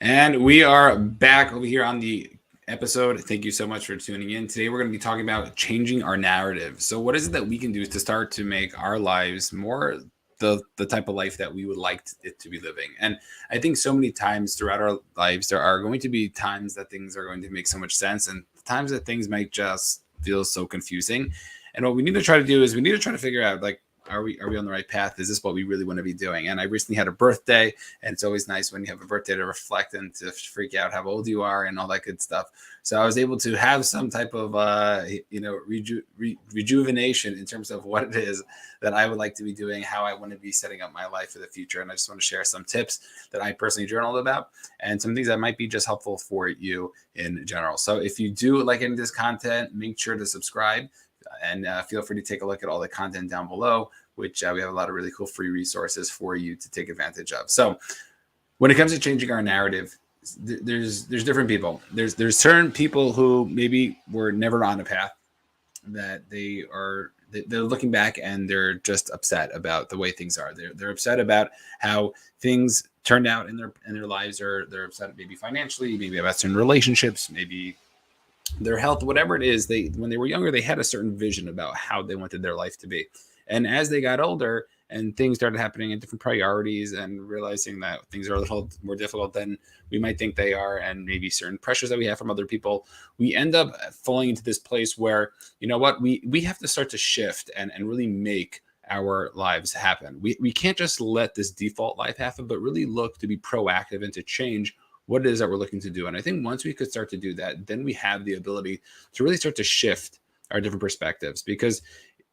And we are back over here on the episode. Thank you so much for tuning in. Today, we're going to be talking about changing our narrative. So, what is it that we can do to start to make our lives more the type of life that we would like it to be living? And I think so many times throughout our lives, there are going to be times that things are going to make so much sense, and times that things might just feel so confusing. And what we need to try to do is we need to try to figure out, like, are we on the right path? Is this what we really want to be doing? And I recently had a birthday, and it's always nice when you have a birthday to reflect and to freak out how old you are and all that good stuff. So I was able to have some type of rejuvenation in terms of what it is that I would like to be doing, how I want to be setting up my life for the future. And I just want to share some tips that I personally journaled about and some things that might be just helpful for you in general. So if you do like any of this content, make sure to subscribe and feel free to take a look at all the content down below, which we have a lot of really cool free resources for you to take advantage of. So when it comes to changing our narrative, there's different people. There's certain people who maybe were never on a path, that they're looking back and they're just upset about the way things are. They're upset about how things turned out in their lives, or they're upset maybe financially, maybe about certain relationships, maybe their health, whatever it is. They, when they were younger, they had a certain vision about how they wanted their life to be. And as they got older and things started happening and different priorities and realizing that things are a little more difficult than we might think they are, and maybe certain pressures that we have from other people, we end up falling into this place where, you know what, we have to start to shift and really make our lives happen. We can't just let this default life happen, but really look to be proactive and to change what it is that we're looking to do. And I think once we could start to do that, then we have the ability to really start to shift our different perspectives. Because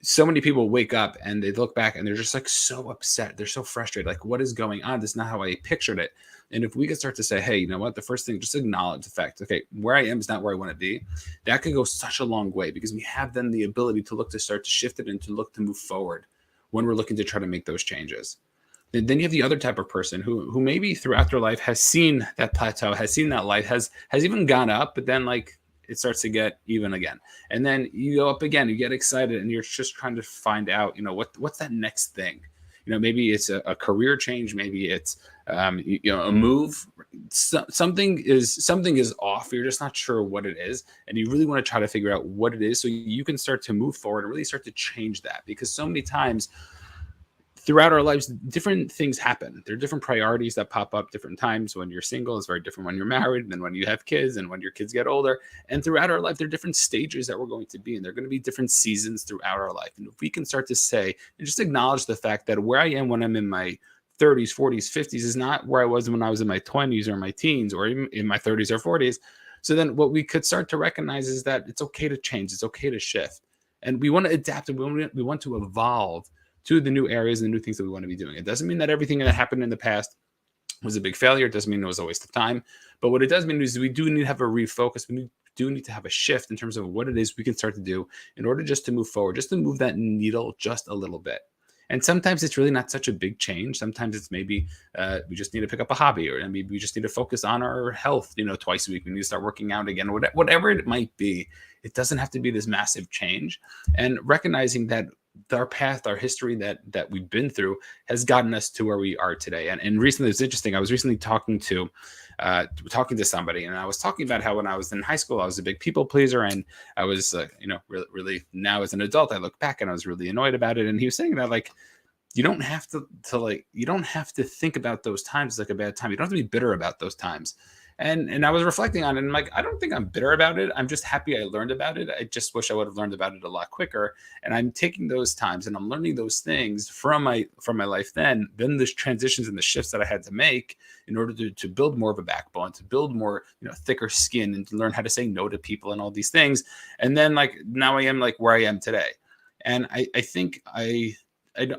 so many people wake up and they look back and they're just like so upset. They're so frustrated. Like, what is going on? This is not how I pictured it. And if we could start to say, hey, you know what? The first thing, just acknowledge the fact, okay, where I am is not where I want to be. That could go such a long way, because we have then the ability to look to start to shift it and to look to move forward when we're looking to try to make those changes. Then you have the other type of person who maybe throughout their life has seen that plateau, has seen that life, has even gone up, but then like it starts to get even again. And then you go up again, you get excited, and you're just trying to find out, you know, what's that next thing? You know, maybe it's a career change, maybe it's a move. Something is off. You're just not sure what it is, and you really want to try to figure out what it is so you can start to move forward and really start to change that. Because so many times throughout our lives, different things happen. There are different priorities that pop up different times. When you're single, it's very different when you're married, than when you have kids, and when your kids get older. And throughout our life, there are different stages that we're going to be in. There are going to be different seasons throughout our life. And if we can start to say and just acknowledge the fact that where I am when I'm in my 30s, 40s, 50s is not where I was when I was in my 20s or my teens, or even in my 30s or 40s. So then what we could start to recognize is that it's okay to change. It's okay to shift. And we want to adapt, and we want to evolve to the new areas and the new things that we want to be doing. It doesn't mean that everything that happened in the past was a big failure. It doesn't mean it was a waste of time. But what it does mean is we do need to have a refocus. We do need to have a shift in terms of what it is we can start to do in order just to move forward, just to move that needle just a little bit. And sometimes it's really not such a big change. Sometimes it's maybe we just need to pick up a hobby, or maybe we just need to focus on our health, twice a week. We need to start working out again, whatever it might be. It doesn't have to be this massive change. And recognizing that our path, our history that we've been through has gotten us to where we are today. And recently, it's interesting. I was recently talking to somebody, and I was talking about how when I was in high school, I was a big people pleaser, and I was, really now as an adult, I look back and I was really annoyed about it. And he was saying that, like, you don't have to think about those times like a bad time. You don't have to be bitter about those times. And I was reflecting on it, and I'm like, I don't think I'm bitter about it. I'm just happy I learned about it. I just wish I would have learned about it a lot quicker. And I'm taking those times and I'm learning those things from my life then the transitions and the shifts that I had to make in order to build more of a backbone, to build more, thicker skin, and to learn how to say no to people and all these things. And then, like, now I am like where I am today. And I think I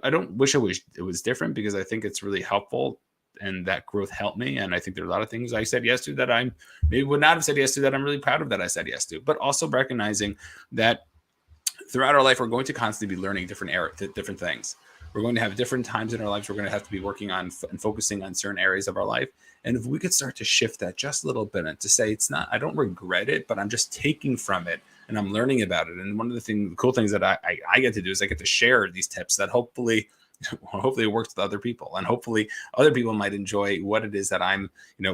don't wish it was different, because I think it's really helpful, and that growth helped me. And I think there are a lot of things I said yes to that I maybe would not have said yes to, that I'm really proud of that I said yes to. But also recognizing that throughout our life, we're going to constantly be learning different things. We're going to have different times in our lives. We're going to have to be working on and focusing on certain areas of our life. And if we could start to shift that just a little bit, and to say, it's not, I don't regret it, but I'm just taking from it and I'm learning about it. And one of the cool things that I get to do is I get to share these tips that hopefully hopefully it works with other people, and hopefully other people might enjoy what it is that I'm,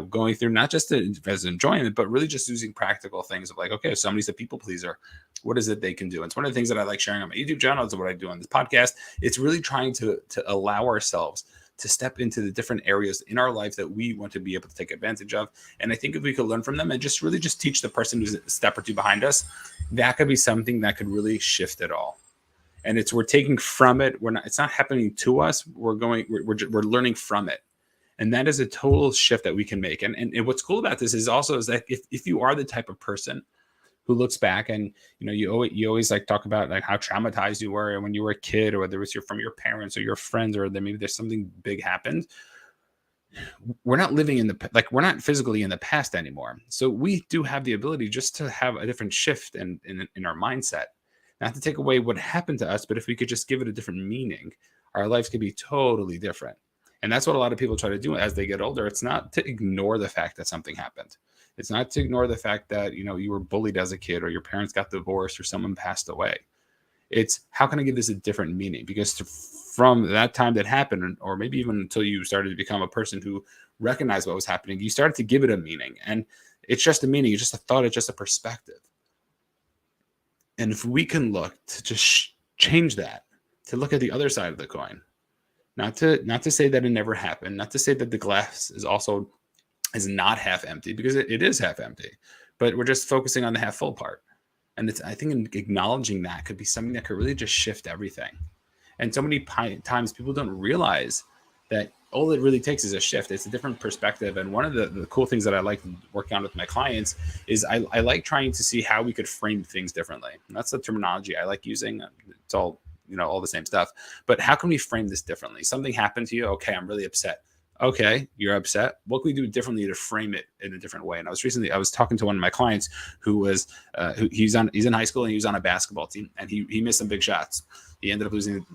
going through, not just as enjoyment, but really just using practical things of like, okay, if somebody's a people pleaser, what is it they can do? And it's one of the things that I like sharing on my YouTube channel. It's what I do on this podcast. It's really trying to allow ourselves to step into the different areas in our life that we want to be able to take advantage of. And I think if we could learn from them and just really just teach the person who's a step or two behind us, that could be something that could really shift it all. And we're taking from it. It's not happening to us. We're learning from it. And that is a total shift that we can make. And what's cool about this is that if you are the type of person who looks back and, you always like talk about like how traumatized you were when you were a kid, or whether it was from your parents or your friends, or that maybe there's something big happened. We're not living we're not physically in the past anymore. So we do have the ability just to have a different shift in our mindset, not to take away what happened to us, but if we could just give it a different meaning, our lives could be totally different. And that's what a lot of people try to do as they get older. It's not to ignore the fact that something happened. It's not to ignore the fact that, you were bullied as a kid, or your parents got divorced, or someone passed away. It's how can I give this a different meaning? Because from that time that happened, or maybe even until you started to become a person who recognized what was happening, you started to give it a meaning. And it's just a meaning. It's just a thought. It's just a perspective. And if we can look to just change that, to look at the other side of the coin, not to say that it never happened, not to say that the glass is not half empty, because it is half empty, but we're just focusing on the half full part. And I think acknowledging that could be something that could really just shift everything. And so many times people don't realize that all it really takes is a shift. It's a different perspective. And one of the cool things that I like working on with my clients is I like trying to see how we could frame things differently. And that's the terminology I like using. It's all, all the same stuff. But how can we frame this differently? Something happened to you. Okay, I'm really upset. Okay, you're upset. What can we do differently to frame it in a different way? And I was talking to one of my clients who was he's in high school, and he was on a basketball team, and he missed some big shots. He ended up losing.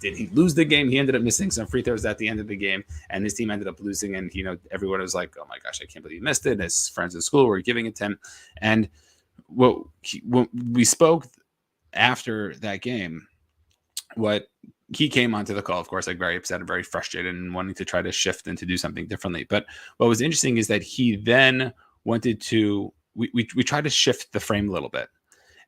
Did he lose the game? He ended up missing some free throws at the end of the game, and his team ended up losing. And everyone was like, "Oh my gosh, I can't believe he missed it." And his friends at school were giving it to him. And when we spoke after that game, he came onto the call, of course, like very upset and very frustrated and wanting to try to shift and to do something differently. But what was interesting is that he then wanted to, we tried to shift the frame a little bit.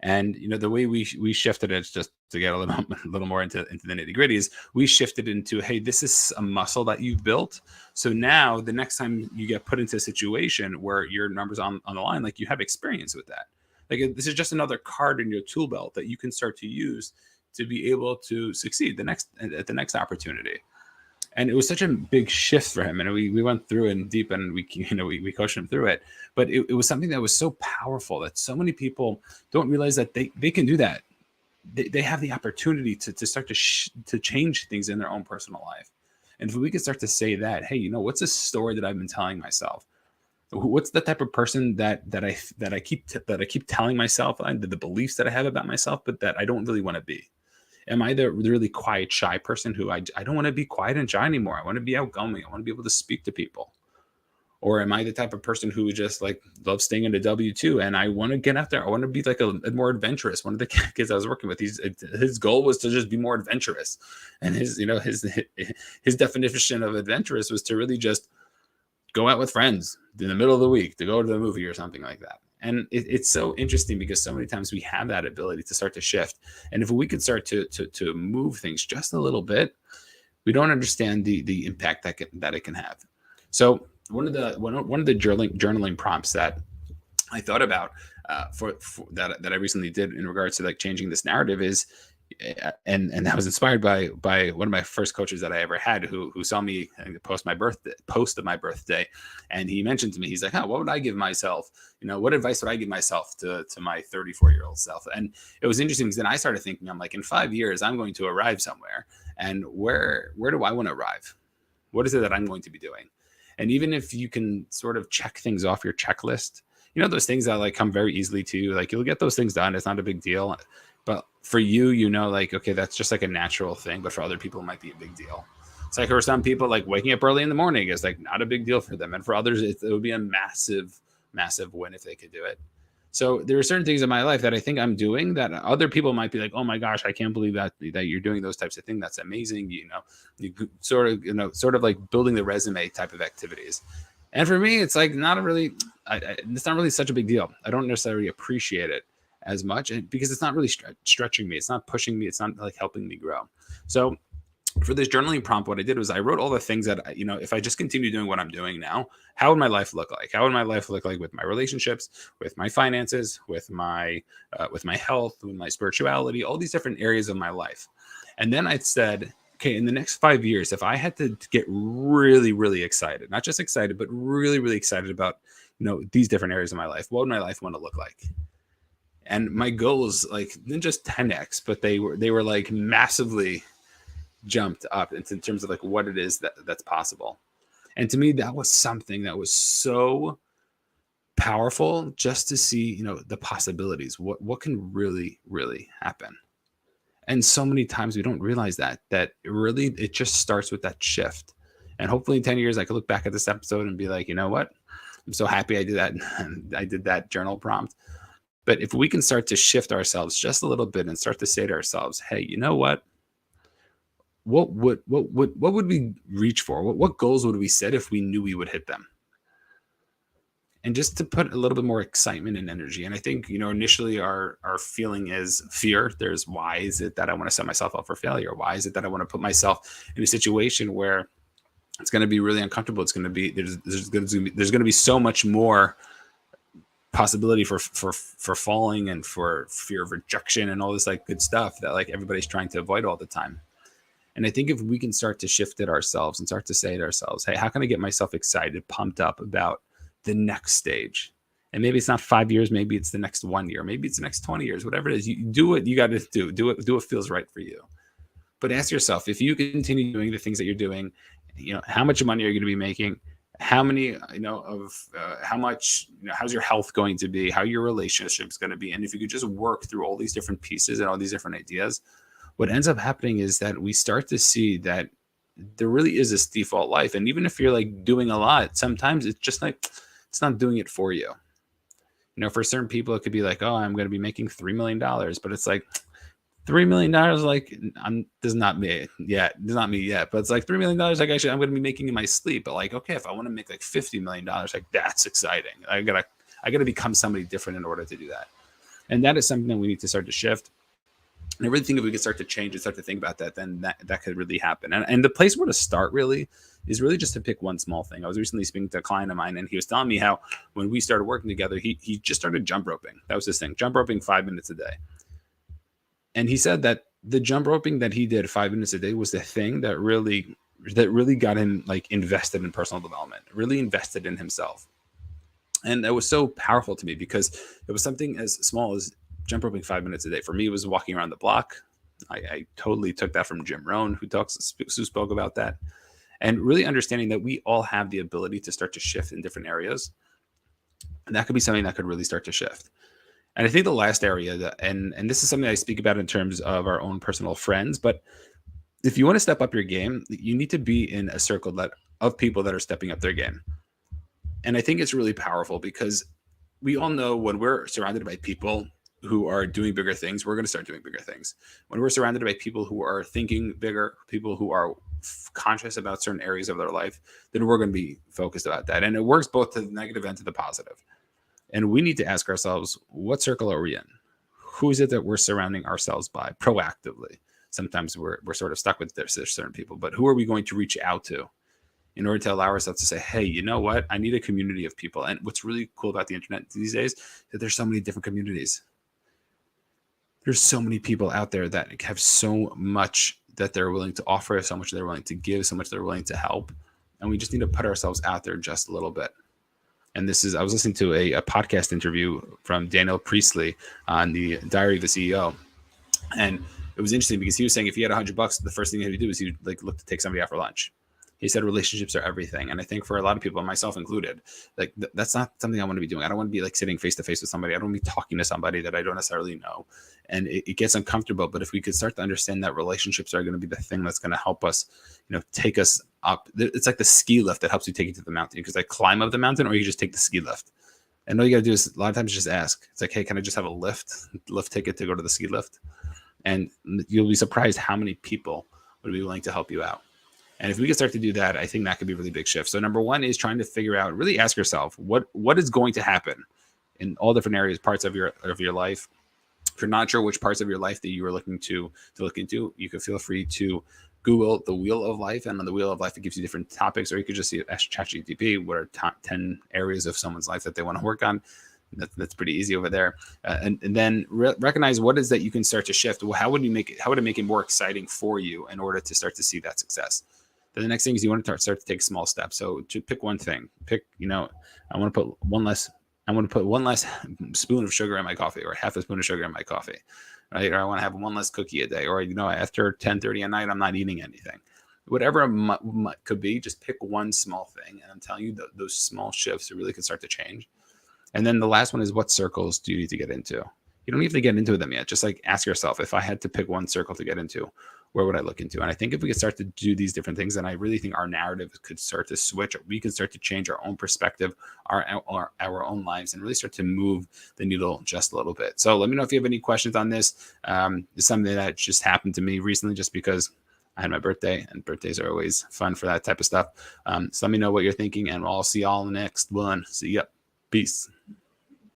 And, the way we shifted it, just to get a little more into the nitty gritty, is we shifted into, hey, this is a muscle that you've built. So now the next time you get put into a situation where your number's on the line, like you have experience with that. Like this is just another card in your tool belt that you can start to use to be able to succeed at the next opportunity. And it was such a big shift for him. And we went through it deep, and we coached him through it. But it was something that was so powerful that so many people don't realize that they can do that. They have the opportunity to start to change things in their own personal life. And if we could start to say that, hey, what's a story that I've been telling myself? What's the type of person that I keep telling myself, the beliefs that I have about myself, but that I don't really want to be? Am I the really quiet, shy person who I don't want to be quiet and shy anymore? I want to be outgoing. I want to be able to speak to people. Or am I the type of person who just like loves staying in a W-2 and I want to get out there? I want to be like a more adventurous. One of the kids I was working with, his goal was to just be more adventurous. And his definition of adventurous was to really just go out with friends in the middle of the week, to go to the movie or something like that. And it's so interesting because so many times we have that ability to start to shift. And if we could start to move things just a little bit, we don't understand the impact that it can have. So one of the journaling prompts that I thought about for that I recently did in regards to like changing this narrative is, and that was inspired by one of my first coaches that I ever had, who saw me post of my birthday, and he mentioned to me, he's like, what would I give myself? What advice would I give myself to my 34-year-old self? And it was interesting because then I started thinking, I'm like, in 5 years, I'm going to arrive somewhere, and where do I want to arrive? What is it that I'm going to be doing? And even if you can sort of check things off your checklist, those things that like come very easily to you, like you'll get those things done. It's not a big deal. But for you, like, okay, that's just like a natural thing. But for other people, it might be a big deal. It's like for some people, like waking up early in the morning is like not a big deal for them. And for others, it would be a massive, massive win if they could do it. So there are certain things in my life that I think I'm doing that other people might be like, "Oh my gosh, I can't believe that you're doing those types of things. That's amazing." Sort of like building the resume type of activities. And for me, it's like not a really, it's not really such a big deal. I don't necessarily appreciate it as much because it's not really stretching me. It's not pushing me. It's not like helping me grow. So for this journaling prompt, what I did was I wrote all the things that, if I just continue doing what I'm doing now, how would my life look like? How would my life look like with my relationships, with my finances, with my health, with my spirituality, all these different areas of my life. And then I said, okay, in the next 5 years, if I had to get really, really excited, not just excited, but really, really excited about, these different areas of my life, what would my life want to look like? And my goals, like, didn't just 10x, but they were like massively jumped up in terms of like what it is that's possible. And to me, that was something that was so powerful, just to see, the possibilities, what can really, really happen. And so many times we don't realize that really it just starts with that shift. And hopefully in 10 years, I could look back at this episode and be like, you know what? I'm so happy I did that. I did that journal prompt. But if we can start to shift ourselves just a little bit and start to say to ourselves, hey, you know what? What would we reach for? What goals would we set if we knew we would hit them? And just to put a little bit more excitement and energy. And I think, initially our feeling is fear. There's, why is it that I want to set myself up for failure? Why is it that I want to put myself in a situation where it's going to be really uncomfortable? It's going to be, there's going to be so much more possibility for falling and for fear of rejection and all this like good stuff that like everybody's trying to avoid all the time. And I think if we can start to shift it ourselves and start to say to ourselves, hey, how can I get myself excited, pumped up about the next stage? And maybe it's not 5 years, maybe it's the next 1 year, maybe it's the next 20 years, whatever it is. You do what you got to do what feels right for you. But ask yourself, if you continue doing the things that you're doing, how much money are you going to be making? How many, how much, how's your health going to be? How your relationship's going to be? And if you could just work through all these different pieces and all these different ideas, what ends up happening is that we start to see that there really is this default life. And even if you're like doing a lot, sometimes it's just like, it's not doing it for you. For certain people, it could be like, oh, I'm going to be making $3 million, but it's like $3 million, like does not me yet. But it's like $3 million, like actually I'm going to be making in my sleep. But like, okay, if I want to make like $50 million, like that's exciting. I gotta become somebody different in order to do that. And that is something that we need to start to shift. And I really think if we could start to change and start to think about that, then that could really happen. And the place where to start really is really just to pick one small thing. I was recently speaking to a client of mine, and he was telling me how when we started working together, he just started jump roping. That was his thing, jump roping 5 minutes a day. And he said that the jump roping that he did 5 minutes a day was the thing that really got him like invested in personal development, really invested in himself. And that was so powerful to me because it was something as small as jump roping 5 minutes a day. For me, it was walking around the block. I totally took that from Jim Rohn, who spoke about that. And really understanding that we all have the ability to start to shift in different areas. And that could be something that could really start to shift. And I think the last area, and this is something I speak about in terms of our own personal friends, but if you want to step up your game, you need to be in a circle of people that are stepping up their game. And I think it's really powerful because we all know when we're surrounded by people who are doing bigger things, we're going to start doing bigger things. When we're surrounded by people who are thinking bigger, people who are conscious about certain areas of their life, then we're going to be focused about that. And it works both to the negative and to the positive. And we need to ask ourselves, what circle are we in? Who is it that we're surrounding ourselves by proactively? Sometimes we're sort of stuck with certain people, but who are we going to reach out to in order to allow ourselves to say, hey, you know what? I need a community of people. And what's really cool about the internet these days is that there's so many different communities. There's so many people out there that have so much that they're willing to offer, so much they're willing to give, so much they're willing to help. And we just need to put ourselves out there just a little bit. And I was listening to a podcast interview from Daniel Priestley on the Diary of a CEO. And it was interesting because he was saying if he had $100, the first thing he would do is he would like look to take somebody out for lunch. He said relationships are everything. And I think for a lot of people, myself included, like that's not something I want to be doing. I don't want to be like sitting face to face with somebody. I don't want to be talking to somebody that I don't necessarily know. And it gets uncomfortable. But if we could start to understand that relationships are going to be the thing that's going to help us, take us up. It's like the ski lift that helps you take you to the mountain. You can like climb up the mountain or you just take the ski lift. And all you got to do is a lot of times just ask. It's like, hey, can I just have a lift ticket to go to the ski lift? And you'll be surprised how many people would be willing to help you out. And if we can start to do that, I think that could be a really big shift. So number one is trying to figure out, really ask yourself, what is going to happen in all different areas, parts of your life. If you're not sure which parts of your life that you are looking to look into, you can feel free to Google the Wheel of Life, and on the Wheel of Life, it gives you different topics, or you could just ask ChatGPT what are top 10 areas of someone's life that they want to work on. That's pretty easy over there. And then recognize what is that you can start to shift. Well, how would it make it more exciting for you in order to start to see that success? Then the next thing is you want to start to take small steps. So to pick one thing, I want to put one less spoon of sugar in my coffee, or half a spoon of sugar in my coffee, right? Or I want to have one less cookie a day, or, after 10:30 at night, I'm not eating anything. Whatever it could be, just pick one small thing. And I'm telling you, those small shifts really can start to change. And then the last one is, what circles do you need to get into? You don't need to get into them yet. Just like ask yourself, if I had to pick one circle to get into, where would I look into? And I think if we could start to do these different things, then I really think our narrative could start to switch. We can start to change our own perspective, our own lives, and really start to move the needle just a little bit. So let me know if you have any questions on this. It's something that just happened to me recently, just because I had my birthday, and birthdays are always fun for that type of stuff. So let me know what you're thinking, and I'll see y'all in the next one. See ya. Peace.